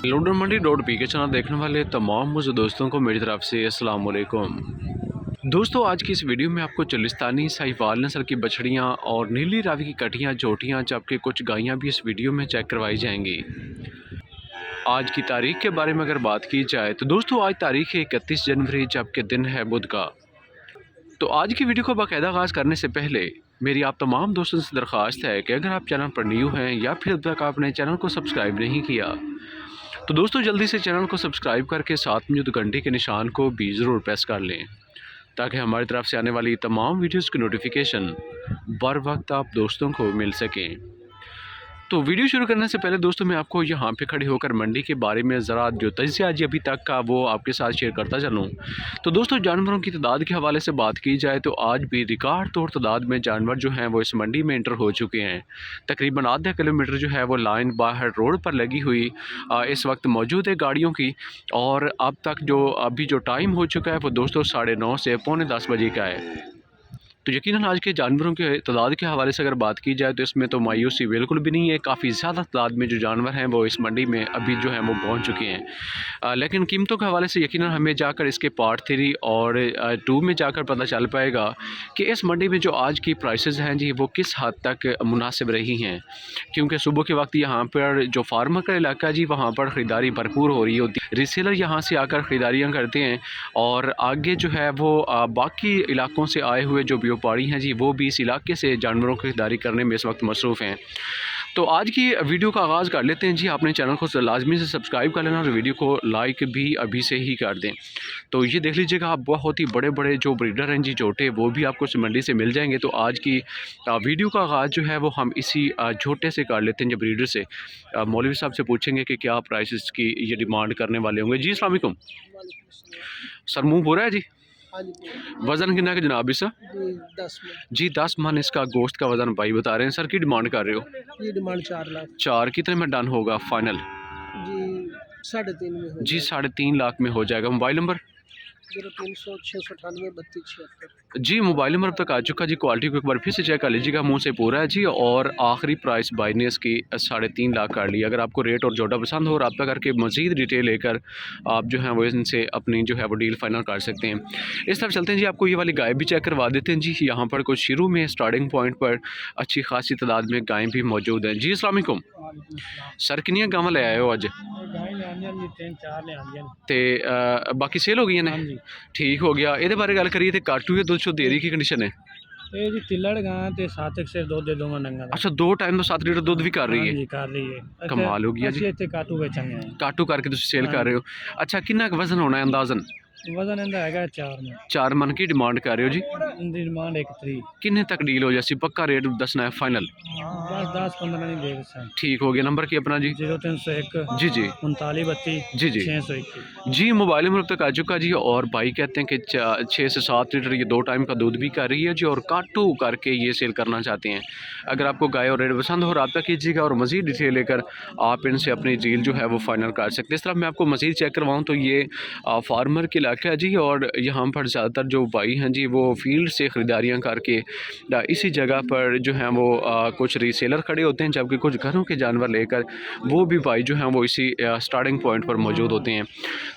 London मंडी dot P के channel देखने वाले तमाम मुझे दोस्तों को मेरी तरफ से अस्सलाम वालेकुम। दोस्तों आज की इस वीडियो में आपको चलिस्तानी साहिवाल नस्ल की बछड़ियाँ और नीली रावी की कटियाँ जोटियाँ जबकि कुछ गायें भी इस वीडियो में चेक करवाई जाएंगी। आज की तारीख के बारे में अगर बात की जाए तो दोस्तों आज तारीख है 31 जनवरी जबकि दिन है बुध का। तो आज की वीडियो को बाकायदा आगाज़ करने से पहले मेरी आप तमाम दोस्तों से दरख्वास्त है कि अगर आप चैनल पर न्यू हैं या फिर अब तक आपने चैनल को सब्सक्राइब नहीं किया तो दोस्तों जल्दी से चैनल को सब्सक्राइब करके साथ में जो घंटे के निशान को भी ज़रूर प्रेस कर लें ताकि हमारी तरफ से आने वाली तमाम वीडियोस की नोटिफिकेशन बर वक्त आप दोस्तों को मिल सकें। तो वीडियो शुरू करने से पहले दोस्तों मैं आपको यहाँ पे खड़े होकर मंडी के बारे में ज़रा जो तजिया जी अभी तक का वो आपके साथ शेयर करता चलूँ। तो दोस्तों जानवरों की तादाद के हवाले से बात की जाए तो आज भी रिकॉर्ड तौर तादाद में जानवर जो हैं वो इस मंडी में एंटर हो चुके हैं। तकरीबन आधा किलोमीटर जो है वो लाइन बाहर रोड पर लगी हुई इस वक्त मौजूद है गाड़ियों की, और अब तक जो अभी जो टाइम हो चुका है वो दोस्तों 9:30 से 9:45 बजे का है। तो यकीनन आज के जानवरों के तादाद के हवाले से अगर बात की जाए तो इसमें तो मायूसी बिल्कुल भी नहीं है। काफ़ी ज़्यादा तादाद में जो जानवर हैं वो इस मंडी में अभी जो हैं वो पहुंच चुके हैं। लेकिन कीमतों के हवाले से यकीनन हमें जाकर इसके पार्ट 3 और 2 में जाकर पता चल पाएगा कि इस मंडी में जो आज की प्राइसेस हैं जी वो किस हद तक मुनासिब रही हैं, क्योंकि सुबह के वक्त यहाँ पर जो फार्मर का इलाका जी वहाँ पर ख़रीदारी भरपूर हो रही होती है। रीसेलर यहाँ से आकर ख़रीदारियाँ करते हैं और आगे जो है वो बाकी इलाकों से आए हुए जो व्यापारी हैं जी वो भी इस इलाके से जानवरों की खरीदारी करने में इस वक्त मसरूफ़ हैं। तो आज की वीडियो का आगाज़ कर लेते हैं जी। आपने चैनल को लाजमी से सब्सक्राइब कर लेना और वीडियो को लाइक भी अभी से ही कर दें। तो ये देख लीजिएगा आप बहुत ही बड़े बड़े जो ब्रीडर हैं जी छोटे वो भी आपको इस मंडी से मिल जाएंगे। तो आज की वीडियो का आगाज़ जो है वो हम इसी छोटे से कर लेते हैं जो ब्रीडर से। मौलवी साहब से पूछेंगे कि क्या प्राइसेस की ये डिमांड करने वाले होंगे। जी अस्सलाम वालेकुम सर, मुँह पूरा है जी? वज़न कितना का जनाब इस? 10 जी 10 मन इसका गोश्त का वज़न भाई बता रहे हैं। सर की डिमांड कर रहे हो? ये डिमांड 4 लाख। 4 कितने में डन होगा फाइनल? जी 3.5 में हो जी 3.5 लाख में हो जाएगा। Mobile number? 0300 698 32 76। जी मोबाइल नंबर अब तक आ चुका जी। क्वालिटी को एक बार फिर से चेक कर लीजिएगा, मुंह से पूरा है जी। और आखिरी प्राइस भाई ने इसकी 3.5 लाख कर ली। अगर आपको रेट और जोड़ा पसंद हो रब्ता करके मज़ीद डिटेल लेकर आप जो है वो इनसे अपनी जो है वो डील फाइनल कर सकते हैं। इस तरफ चलते हैं जी, आपको ये वाली गाय भी चेक करवा देते हैं जी। यहाँ पर कुछ शुरू में स्टार्टिंग पॉइंट पर अच्छी खासी तादाद में गायें भी मौजूद हैं। जी अस्सलाम वालेकुम सर, कितनी गावां ले आए हो अज? तो बाकी सेल हो गई ने? ठीक हो गया। ये बारे गल करिए तो काटू या दुध डेयरी की कंडीशन है? ये जी तिल्लड़ गां ते 7 से दूध दे दूंगा नंगा। अच्छा 2 टाइम तो 7 लीटर दूध भी कर रही है? जी कर रही है। कमाल हो गया जी। इत्थे काटू बेचंगे, काटू करके तुम सेल कर रहे हो। अच्छा कितना वजन होना है अंदाजन? वजन इंदा हैगा 4 मन। 4 मन की डिमांड कर रहे हो जी? इंदी डिमांड 1.3। किन्ने तक डील हो जासी? पक्का रेट दसना है फाइनल? बस 10-15 नहीं दे सकते। ठीक हो गया। नंबर की अपना जी? 0301 जी जी 39 32 जी जी 621 जी। मोबाइल नंबर तक आ चुका जी। और भाई कहते हैं कि 6 से 7 लीटर ये 2 टाइम का दूध भी कर रही है जी, और काटू करके ये सेल करना चाहते हैं। अगर आपको गाय और रेट पसंद हो रब्ता कीजिएगा और मज़ीद डिटेल लेकर आप इनसे अपनी डील जो है वो फाइनल कर सकते हैं। इस तरफ मैं आपको मज़ीद चेक करवाऊँ तो ये फार्मर के इलाका है जी, और यहाँ पर ज़्यादातर जो भाई हैं जी वो फील्ड से ख़रीदारियाँ करके इसी जगह पर जो हैं वो कुछ रीसेलर खड़े होते हैं, जबकि कुछ घरों के जानवर लेकर वो भी भाई जो हैं वो इसी स्टार्टिंग पॉइंट पर मौजूद होते हैं।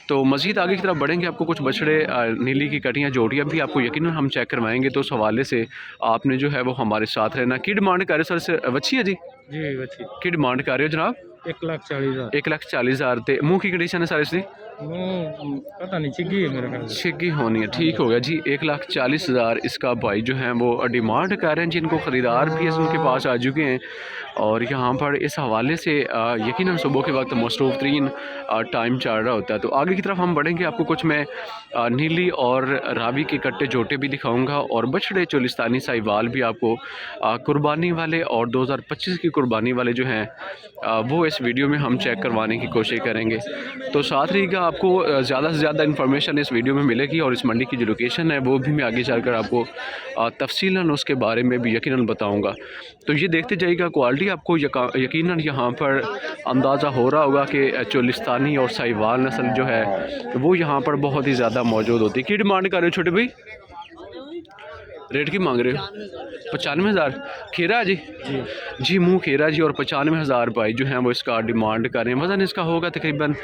तो मज़ीद आगे की तरफ बढ़ेंगे, आपको कुछ बछड़े नीली की कटियाँ जोड़ियाँ भी आपको यकीनन हम चेक करवाएंगे। तो उस हवाले से आपने जो है वो हमारे साथ रहना। की डिमांड कर रहे हो सर? बच्ची है जी? जी बच्ची। की डिमांड कर रहे हो जनाब? 1,40,000। 1,40,000। तो मुँह की कंडीशन है सर इसकी? पता नहीं चिग्गी है मेरे ख्याल से। छिग्गी होनी है। ठीक हो गया जी। 1,40,000 इसका भाई जो हैं वो डिमांड कर रहे हैं, जिनको ख़रीदार भी उनके पास आ चुके हैं। और यहाँ पर इस हवाले से यकीनन सुबह के वक्त मसरूफ़ तरीन टाइम चल रहा होता है। तो आगे की तरफ हम बढ़ेंगे, आपको कुछ मैं नीली और रावी के कट्टे जोटे भी दिखाऊंगा, और बछड़े चोलिस्तानी साहिवाल भी आपको कुर्बानी वाले और 2025 की कुर्बानी वाले जो हैं वो इस वीडियो में हम चेक करवाने की कोशिश करेंगे। तो साथ रहिएगा, आपको ज़्यादा से ज़्यादा इन्फॉर्मेशन इस वीडियो में मिलेगी, और इस मंडी की जो लोकेशन है वो भी मैं आगे चलकर आपको तफसीलन उसके बारे में भी यकीनन बताऊंगा। तो ये देखते जाइएगा। क्वालिटी आपको यकीनन यहाँ पर अंदाज़ा हो रहा होगा कि चोलिस्तानी और साहिवाल नस्ल जो है वो यहाँ पर बहुत ही ज़्यादा मौजूद होती है। की डिमांड कर रहे हो छोटे भाई? रेट की मांग रहे हो? 95,000 खीरा जी। जी मुँह खीरा जी, और 95,000 भाई जो हैं वो इसका डिमांड कर रहे हैं। वज़न इसका होगा तकरीबन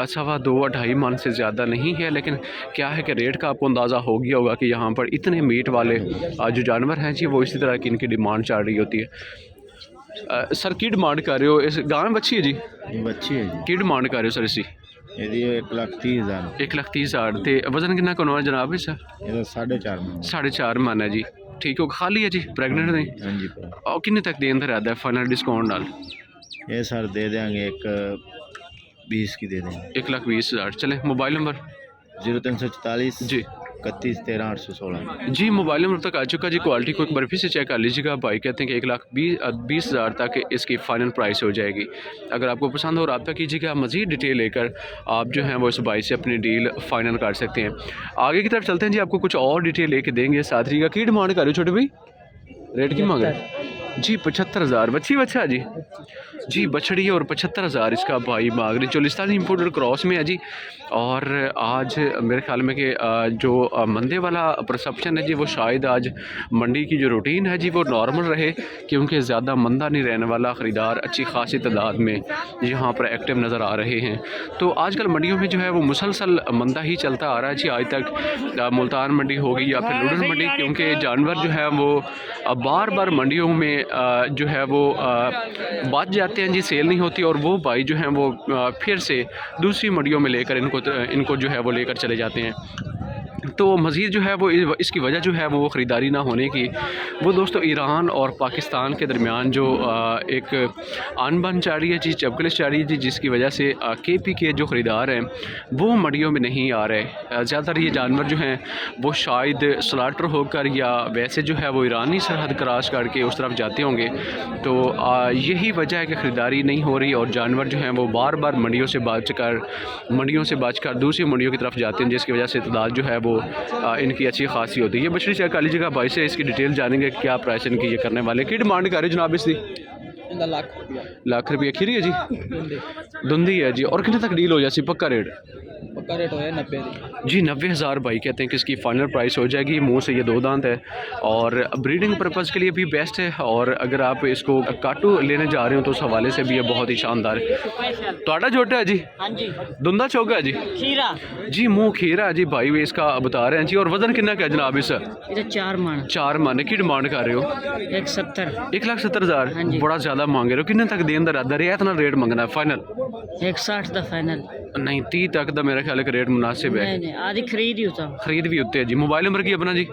2.25 मन से ज़्यादा नहीं है, लेकिन क्या है कि रेट का आपको अंदाज़ा हो गया होगा कि यहाँ पर इतने मीट वाले जो जानवर हैं जी वो इसी तरह की इनकी डिमांड चल रही होती है। सर की डिमांड कर रहे हो? इस गाँव में बच्ची है जी, बच्ची है जी, की डिमांड कर रहे हो सर इसी? ਇਹਦੀ 1,30,000 1,30,000 ਤੇ वज़न कितना करना है जनाब इस? ਇਹਦਾ 4.5 ਮਹੀਨੇ। 4.5 मन है जी। ठीक हो, खाली है जी, प्रेगनेंट नहीं? ਹਾਂਜੀ ਭਰਾ, और किन्ने तक देन का इरादा है फाइनल डिस्काउंट नाल? ਇਹ ਸਰ ਦੇ ਦੇंगे 1,20 की दे देंगे। 1,20,000 चले। मोबाइल नंबर 0344 जी 31 13 816। जी, मोबाइल नंबर तक आ चुका जी। क्वालिटी को एक बार फिर से चेक कर लीजिएगा। भाई कहते हैं कि 1,20,000 तक इसकी फ़ाइनल प्राइस हो जाएगी। अगर आपको पसंद हो रब्ता कीजिएगा। मज़ीद डिटेल लेकर आप जो हैं वो इस भाई से अपनी डील फ़ाइनल कर सकते हैं। आगे की तरफ चलते हैं जी, आपको कुछ और डिटेल लेके देंगे। साथ ही की डिमांड कर रहे हो छोटे भाई? रेट की मांग रहे जी? 75,000 बच्चा जी। जी बछड़ी है और 75,000 इसका भाई मांग रही। चोलिस्तानी इम्पोर्टेड क्रॉस में है जी। और आज मेरे ख्याल में कि जो मंदे वाला परसेप्शन है जी वो शायद आज मंडी की जो रूटीन है जी वो नॉर्मल रहे, क्योंकि ज़्यादा मंदा नहीं रहने वाला। ख़रीदार अच्छी खासी तादाद में यहाँ पर एक्टिव नज़र आ रहे हैं। तो आजकल मंडियों में जो है वो मुसलसल मंदा ही चलता आ रहा है जी। आज तक मुल्तान मंडी हो गई या फिर लुधियाना मंडी, क्योंकि जानवर जो है वो बार बार मंडियों में जो है वो बच जाते हैं जी, सेल नहीं होती। और वो भाई जो हैं वो फिर से दूसरी मंडियों में लेकर इनको जो है वो लेकर चले जाते हैं। तो मज़ीद जो है वो इसकी वजह जो है वो ख़रीदारी ना होने की, वो दोस्तों ईरान और पाकिस्तान के दरमियान जो एक अनबन चल रही है जी, चपकलिश चल रही है जी, जिसकी वजह से KP के जो ख़रीदार हैं वो मंडियों में नहीं आ रहे। ज़्यादातर ये जानवर जो हैं वो शायद स्लाटर होकर या वैसे जो है वो ईरानी सरहद क्रॉस करके उस तरफ जाते होंगे। तो यही वजह है कि ख़रीदारी नहीं हो रही और जानवर जो हैं वो बार बार मंडियों से बच कर दूसरी मंडियों की तरफ जाते हैं, जिसकी वजह से तादाद जो है वो इनकी अच्छी खासी होती है। ये बछड़ी चेक कर लीजिएगा। भाई से इसकी डिटेल जानेंगे क्या प्राइस इनकी ये करने वाले। की डिमांड कर रहे जनाब इसकी? लाख रुपये खीरी है जी, धुंधी है जी। और कितने तक डील हो जाए? पक्का रेट हो 90 जी। 90,000 भाई कहते हैं कि इसकी फ़ाइनल प्राइस हो जाएगी। मुंह से ये 2 दांत है और ब्रीडिंग पर्पज़ के लिए भी बेस्ट है। और अगर आप इसको काटू लेने जा रहे हो तो उस हवाले से भी ये बहुत ही शानदार है। तो छोटा है जी? हाँ जी। धुंधा चौका है जी? खीरा जी, मुँह खीरा है जी। भाई वे इसका बता रहे हैं जी। और वज़न कितना क्या जनाब इस? 4 मन। की डिमांड कर रहे हो? 1,70,000 बड़ा ज़्यादा मांगे रहे हो। कितने तक देन का इरादा है? इतना रेट मंगना है फाइनल? 160 का फाइनल नहीं, 30 तक का मेरा ख्याल है कि रेट मुनासिब है। नहीं आदि खरीद ही होता खरीद भी होते हैं जी। मोबाइल नंबर की अपना जी?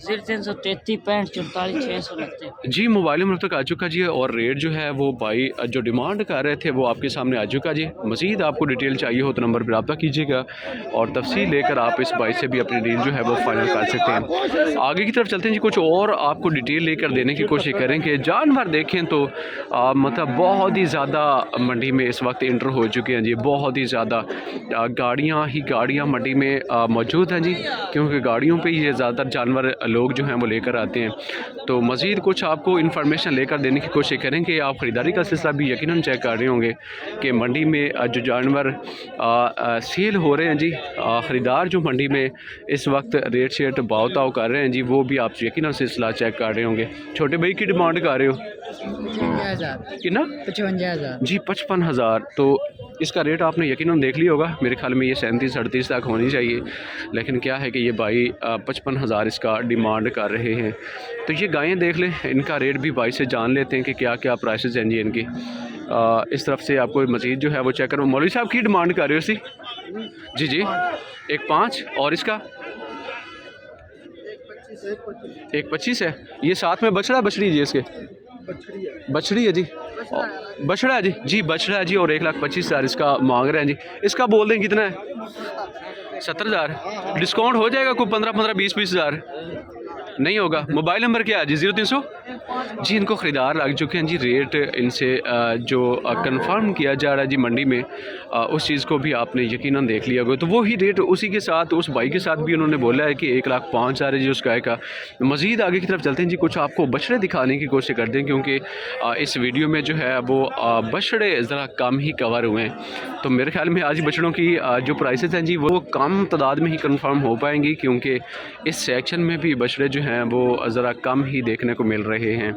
0333 65 44 690 जी। मोबाइल नंबर तक आ चुका जी। और रेट जो है वो भाई जो डिमांड कर रहे थे वो आपके सामने आ चुका जी। मज़ीद आपको डिटेल चाहिए हो तो नंबर पर रब्ता कीजिएगा और तफसील लेकर आप इस भाई से भी अपनी डील जो है वो फाइनल कर सकते हैं। आगे की तरफ चलते हैं जी। कुछ और आपको डिटेल लेकर देने की कोशिश करें कि जानवर देखें तो मतलब बहुत ही ज़्यादा मंडी में इस वक्त इंटर हो चुके हैं जी। बहुत ही ज़्यादा गाड़ियाँ मंडी में मौजूद हैं जी, क्योंकि गाड़ियों पे ये ज़्यादातर जानवर लोग जो हैं वो लेकर आते हैं। तो मज़ीद कुछ आपको इन्फॉर्मेशन लेकर देने की कोशिश करें कि आप ख़रीदारी का सिलसिला भी यकीनन चेक कर रहे होंगे कि मंडी में जो जानवर सेल हो रहे हैं जी, ख़रीदार जो मंडी में इस वक्त रेट शेट भाव ताव कर रहे हैं जी, वो भी आप यकीनन सिलसिला चेक कर रहे होंगे। छोटे भाई की डिमांड कर रहे हो? 55,000 55,000 जी। 55,000। तो इसका रेट आपने यकीनन देख लिया होगा। मेरे ख्याल में ये 37-38 तक होनी चाहिए, लेकिन क्या है कि ये भाई 55,000 इसका डिमांड कर रहे हैं। तो ये गायें देख लें, इनका रेट भी भाई से जान लेते हैं कि क्या क्या प्राइसेस हैं जी इनकी। इस तरफ से आपको मज़ीद जो है वो चेक करो। मौलवी साहब की डिमांड कर रहे हो इसी? जी 1,5 और इसका 1,25 है। ये साथ में बछड़ी जी इसके? बछड़ी है जी, बछड़ा है जी। जी बछड़ा है जी। और 1,25,000 इसका मांग रहे हैं जी। इसका बोल दें कितना है? 70,000। डिस्काउंट हो जाएगा कोई 15-20 हज़ार नहीं होगा? मोबाइल नंबर क्या है जी? 0300 जी इनको ख़रीदार लग चुके हैं जी। रेट इनसे जो कंफर्म किया जा रहा है जी मंडी में, उस चीज़ को भी आपने यकीनन देख लिया होगा। तो वही रेट उसी के साथ उस भाई के साथ भी उन्होंने बोला है कि 1,05,000 है जी उस गाय का। मज़ीद आगे की तरफ चलते हैं जी, कुछ आपको बछड़े दिखाने की कोशिश करते हैं क्योंकि इस वीडियो में जो है वो बछड़े ज़रा कम ही कवर हुए हैं। तो मेरे ख्याल में आज बछड़ों की जो प्राइसेस हैं जी वो कम तादाद में ही कंफर्म हो पाएंगी क्योंकि इस सेक्शन में भी बछड़े जो हैं वो ज़रा कम ही देखने को मिल रहे हैं।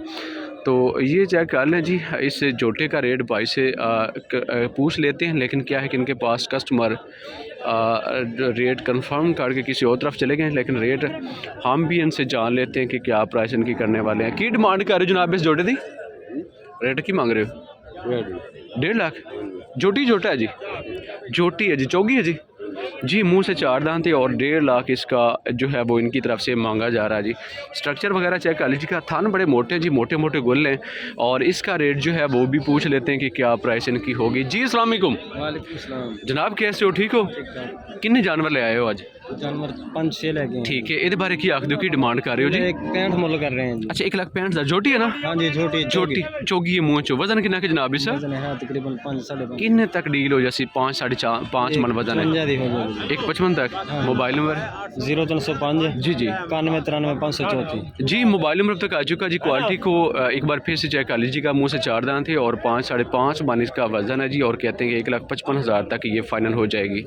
तो ये चेक कर लें जी। इस जोटे का रेट भाई से पूछ लेते हैं, लेकिन क्या है कि इनके पास कस्टमर रेट कंफर्म करके किसी और तरफ चले गए, लेकिन रेट हम भी इनसे जान लेते हैं कि क्या प्राइस इनकी करने वाले हैं। की डिमांड कर रहे हो जनाब इस जोटे की? रेट की मांग रहे हो? 1.5 लाख। जोटी जोटा है जी? जोटी है जी, चौगी है जी मुंह से 4 दांत है और 1.5 लाख इसका जो है वो इनकी तरफ से मांगा जा रहा है जी। स्ट्रक्चर वगैरह चेक कर लीजिए, थान बड़े मोटे हैं जी, मोटे मोटे गुल हैं। और इसका रेट जो है वो भी पूछ लेते हैं कि क्या प्राइस इनकी होगी। जी अस्सलाम वालेकुम। वालेकुम सलाम। जनाब कैसे हो, ठीक हो? किन्ने जानवर ले आए हो आज? जानवर 5-6 लगे। ठीक है, ये बारे की आख दो की डिमांड कर रहे हो जी? 65 मुल कर रहे हैं जी। अच्छा 1,65,000 जोटी है ना? हाँ जी छोटी छोटी चौगी है मुँह चो। वजन कितना के जनाब इस? वजन है तकरीबन 5-5.5 किन्ने तक डील हो जासी? 5-5.5 मन वजन है। 1,55 तक। मोबाइल नंबर 0305 जी 9193 534 जी। मोबाइल नंबर तक आ चुका जी। क्वालिटी को एक बार फिर से चेक कर लीजिएगा। मुँह से 4 दांत थे और 5-5.5 मन इसका वजन है जी। और कहते हैं कि 1,55,000 तक ये फाइनल हो जाएगी।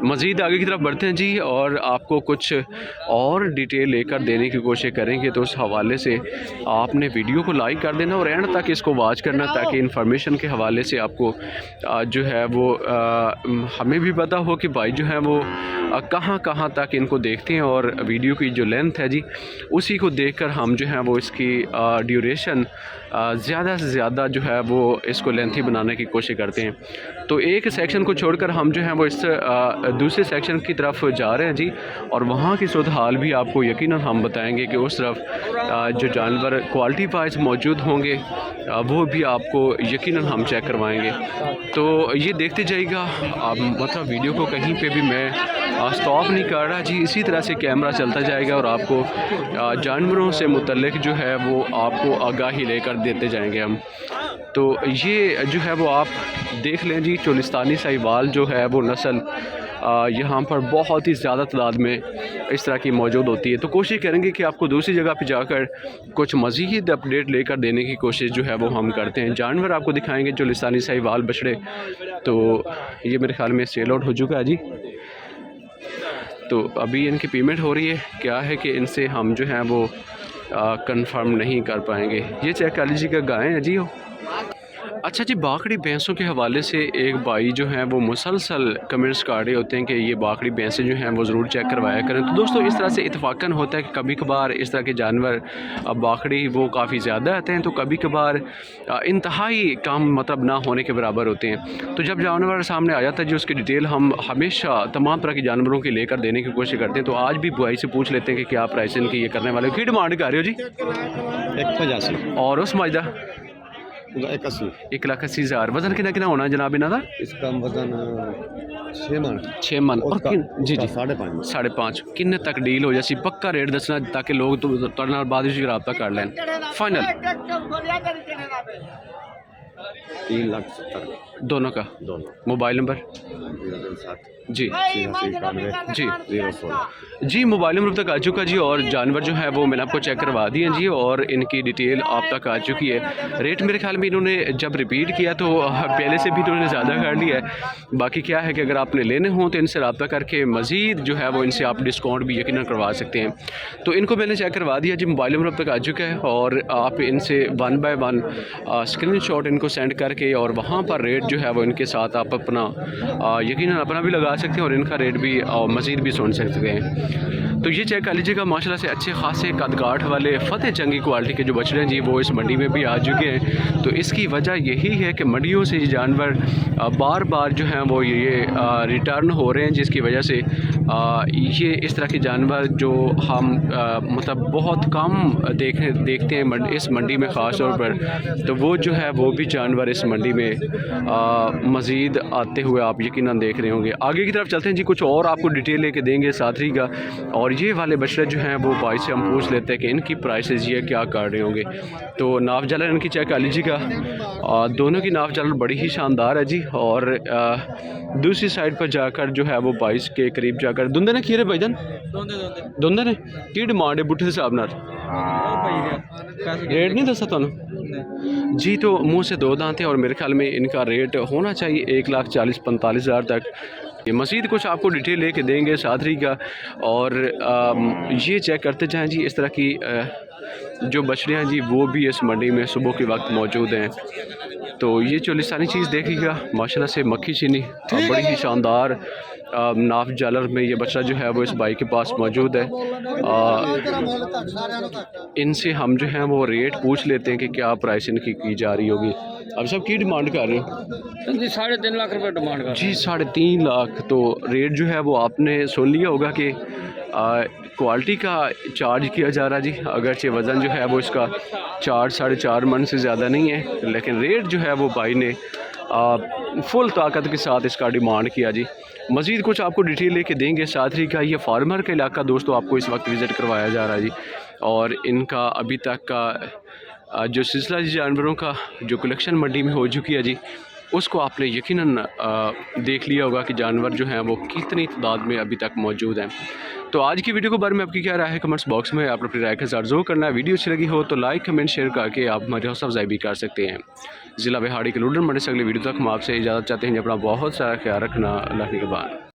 मज़ीद आगे की तरफ बढ़ते हैं जी और आपको कुछ और डिटेल लेकर देने की कोशिश करेंगे। तो उस हवाले से आपने वीडियो को लाइक कर देना और एंड तक इसको वॉच करना ताकि इन्फॉर्मेशन के हवाले से आपको जो है वो हमें भी पता हो कि भाई जो है वो कहाँ कहाँ तक इनको देखते हैं। और वीडियो की जो लेंथ है जी उसी को देखकर हम जो है वो इसकी ड्यूरेशन ज़्यादा से ज़्यादा जो है वो इसको लेंथी बनाने की कोशिश करते हैं। तो एक सेक्शन को छोड़कर हम जो है वो इस दूसरे सेक्शन की तरफ जा रहे हैं जी। और वहाँ की सूरत हाल भी आपको यकीनन हम बताएंगे कि उस तरफ जो जानवर क्वालिटी वाइज मौजूद होंगे वो भी आपको यकीनन हम चेक करवाएंगे। तो ये देखते जाइएगा। मतलब वीडियो को कहीं पे भी मैं स्टॉप नहीं कर रहा जी, इसी तरह से कैमरा चलता जाएगा और आपको जानवरों से मुतल्लिक जो है वो आपको आगाही लेकर देते जाएंगे हम। तो ये जो है वो आप देख लें जी। चोलिस्तानी साहिवाल जो है वो नस्ल यहाँ पर बहुत ही ज़्यादा तादाद में इस तरह की मौजूद होती है। तो कोशिश करेंगे कि आपको दूसरी जगह पे जाकर कुछ मज़ीद अपडेट लेकर देने की कोशिश जो है वो हम करते हैं। जानवर आपको दिखाएंगे चोलिस्तानी साहिवाल बछड़े। तो ये मेरे ख्याल में सेल आउट हो चुका है जी। तो अभी इनकी पेमेंट हो रही है। क्या है कि इनसे हम जो है वो कंफर्म नहीं कर पाएंगे। ये चेक कर लीजिएगा, गायें हैं जी हो। अच्छा जी, बाकड़ी भैंसों के हवाले से एक भाई जो हैं वो मुसलसल कमेंट्स कर रहे होते हैं कि ये बाकड़ी भैंसें जो हैं वो ज़रूर चेक करवाया करें। तो दोस्तों इस तरह से इत्तफाकन होता है कि कभी कभार इस तरह के जानवर बाकड़ी वो काफ़ी ज़्यादा आते हैं, तो कभी कभार इंतहाई काम मतलब ना होने के बराबर होते हैं। तो जब जानवर सामने आ जाता है जी उसकी डिटेल हम हमेशा तमाम तरह के जानवरों की लेकर देने की कोशिश करते हैं। तो आज भी भाई से पूछ लेते हैं कि क्या प्राइस इनकी ये करने वाले की डिमांड कर रहे हो जी? 185 और उस मजदा 1,80,000। वजन कितना कितना होना जनाब इन्हों का? इसका वजन 6 मन और जी 5.5 किन्ने तक डील हो जासी? पक्का रेट दसना ताकि लोग तुहाडे नाल बाद विच रब्ता कर लैन। फाइनल 3,70,000 दोनों का। मोबाइल नंबर 07 जी 86 जी 016 जी। मोबाइल नंबर तक आ चुका जी और जानवर जो है वो मैंने आपको चेक करवा दिए जी और इनकी डिटेल आप तक आ चुकी है। रेट मेरे ख्याल में इन्होंने जब रिपीट किया तो पहले से भी इन्होंने ज़्यादा कर लिया है। बाकी क्या है कि अगर आपने लेने हों तो इनसे रब्ता करके मज़ीद जो है वो इनसे आप डिस्काउंट भी यकीनन करवा सकते हैं। तो इनको मैंने चेक करवा दिया जी। मोबाइल नंबर तक आ चुका है और आप इनसे 1 बाय 1 स्क्रीनशॉट इनको सेंड करके और वहाँ पर रेट जो है वो इनके साथ आप अपना यकीनन अपना भी लगा सकते हैं और इनका रेट भी मज़ीद भी सुन सकते हैं। तो ये चेक कर लीजिएगा, माशाल्लाह से अच्छे खासे कदकाठ वाले फतेह जंगी क्वालिटी के जो बछड़े हैं जी वो इस मंडी में भी आ चुके हैं। तो इसकी वजह यही है कि मंडियों से ये जानवर बार बार जो हैं वो ये रिटर्न हो रहे हैं, जिसकी वजह से ये इस तरह के जानवर जो हम मतलब बहुत कम देखते हैं इस मंडी में ख़ास तौर पर, तो वो जो है वो भी जानवर इस मंडी में मज़ीद आते हुए आप यकीनन देख रहे होंगे। आगे की तरफ चलते हैं जी, कुछ और आपको डिटेल लेके देंगे साथी का। और और ये वाले बछड़े जो हैं वो भाई से हम पूछ लेते हैं कि इनकी प्राइसेस ये क्या कर रहे होंगे। तो नाफ जालर इनकी चेक कर लीजिएगा, दोनों की नाफ जालर बड़ी ही शानदार है जी। और दूसरी साइड पर जाकर जो है वो 22 के करीब जाकर दुंदे ने खीरे भाईजान दुंदे ने की डिमांड है बुढ़े हिसाब नाल रेट नहीं दसा तुहानू जी। तो मुँह से दो दांत हैं और मेरे ख्याल में इनका रेट होना चाहिए 1,40,45,000 तक। ये मज़ीद कुछ आपको डिटेल लेके देंगे सादरी का। और ये चेक करते जाएं जी, इस तरह की जो बछड़ियाँ जी वो भी इस मंडी में सुबह के वक्त मौजूद हैं। तो ये चोलिस्तानी चीज़ देखिएगा माशाल्लाह से मक्खी चीनी बड़ी ही शानदार नाफ जालर में ये बच्चा जो है वो इस भाई के पास मौजूद है। इनसे हम जो है वो रेट पूछ लेते हैं कि क्या प्राइस इनकी की जा रही होगी। अब सब की डिमांड कर रहे हो जी 3.5 लाख रुपये डिमांड कर जी 3.5 लाख। तो रेट जो है वो आपने सुन लिया होगा कि क्वालिटी का चार्ज किया जा रहा है जी। अगरचे वज़न जो है वो इसका 4-4.5 मन से ज़्यादा नहीं है, लेकिन रेट जो है वो भाई ने फुल ताकत के साथ इसका डिमांड किया जी। मज़ीद कुछ आपको डिटेल लेके देंगे साथरी का। ये फार्मर का इलाका दोस्तों आपको इस वक्त विज़िट करवाया जा रहा है जी। और इनका अभी तक का जो सिलसिला जी जानवरों का जो कलेक्शन मंडी में हो चुकी है जी, उसको आपने यकीनन देख लिया होगा कि जानवर जो हैं वो कितनी तादाद में अभी तक मौजूद हैं। तो आज की वीडियो के बारे में आपकी क्या राय है कमेंट्स बॉक्स में आप अपनी राय का इज़हार ज़रूर करना है। वीडियो अच्छी लगी हो तो लाइक कमेंट शेयर करके आप हमारी हौसला अफजाई भी कर सकते हैं। ज़िला बिहाड़ी के लुडन मंडी से अगली वीडियो तक हम आपसे इजाज़त चाहते हैं। अपना बहुत सारा ख्याल रखना। अल्लाह के बाद।